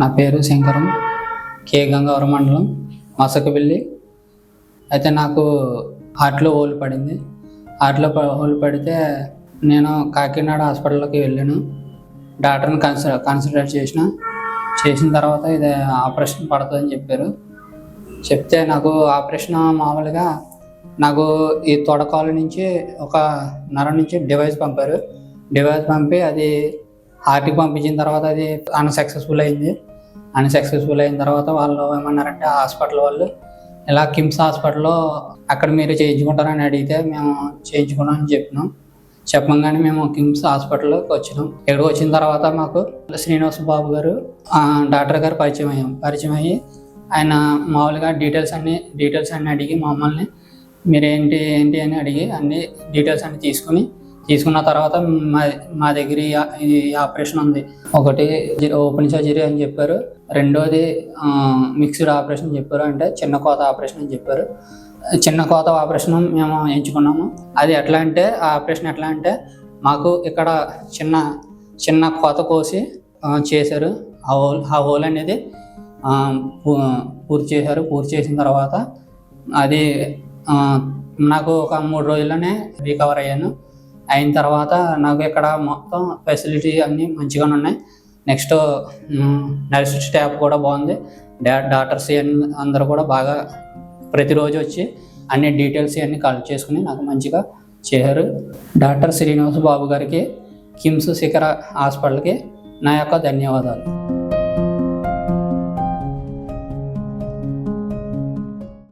నా పేరు శంకరం, కే గంగవరం మండలం, మసకబిల్లి. అయితే నాకు హార్ట్లో హోల్ పడింది. హార్ట్లో హోల్ పడితే నేను కాకినాడ హాస్పిటల్కి వెళ్ళాను. డాక్టర్ని కన్సల్ట్ చేసిన తర్వాత ఇది ఆపరేషన్ పడుతుందని చెప్పారు. చెప్తే నాకు ఆపరేషన్ మామూలుగా నాకు ఈ తొడకాలు నుంచి ఒక నరం నుంచి డివైస్ పంపి అది హార్ట్కి పంపించిన తర్వాత అది అన్సక్సెస్ఫుల్ అయిన తర్వాత వాళ్ళు ఏమన్నారంటే హాస్పిటల్ వాళ్ళు ఇలా కిమ్స్ హాస్పిటల్లో అక్కడ మీరు చేయించుకుంటారని అడిగితే మేము చేయించుకున్నామని చెప్పగానే మేము కిమ్స్ హాస్పిటల్లోకి వచ్చినాం. ఇక్కడికి వచ్చిన తర్వాత మాకు శ్రీనివాస్ బాబు గారు డాక్టర్ గారు పరిచయం అయ్యి ఆయన మామూలుగా డీటెయిల్స్ అన్నీ అడిగి మమ్మల్ని మీరు ఏంటి అని అడిగి అన్ని డీటెయిల్స్ అన్ని తీసుకున్న తర్వాత మా దగ్గర ఈ ఆపరేషన్ ఉంది. ఒకటి ఓపెన్ సర్జరీ అని చెప్పారు, రెండోది మిక్స్డ్ ఆపరేషన్ చెప్పారు, అంటే చిన్న కోత ఆపరేషన్ అని చెప్పారు. చిన్న కోత ఆపరేషన్ మేము ఎంచుకున్నాము. అది ఆ ఆపరేషన్ ఎట్లా అంటే మాకు ఇక్కడ చిన్న కోత కోసి చేశారు. ఆ హోల్ అనేది పూర్తి చేసిన తర్వాత అది నాకు ఒక 3 రోజుల్లోనే రికవర్ అయిన తర్వాత నాకు ఇక్కడ మొత్తం ఫెసిలిటీ అన్నీ మంచిగానే ఉన్నాయి. నెక్స్ట్ నర్స్ స్టాఫ్ కూడా బాగుంది. డాక్టర్స్ అందరూ కూడా బాగా ప్రతిరోజు వచ్చి అన్ని డీటెయిల్స్ అన్నీ కలెక్ట్ చేసుకుని నాకు మంచిగా చేశారు. డాక్టర్ శ్రీనివాస్ బాబు గారికి, కిమ్స్ శిఖర హాస్పిటల్కి నా యొక్క ధన్యవాదాలు.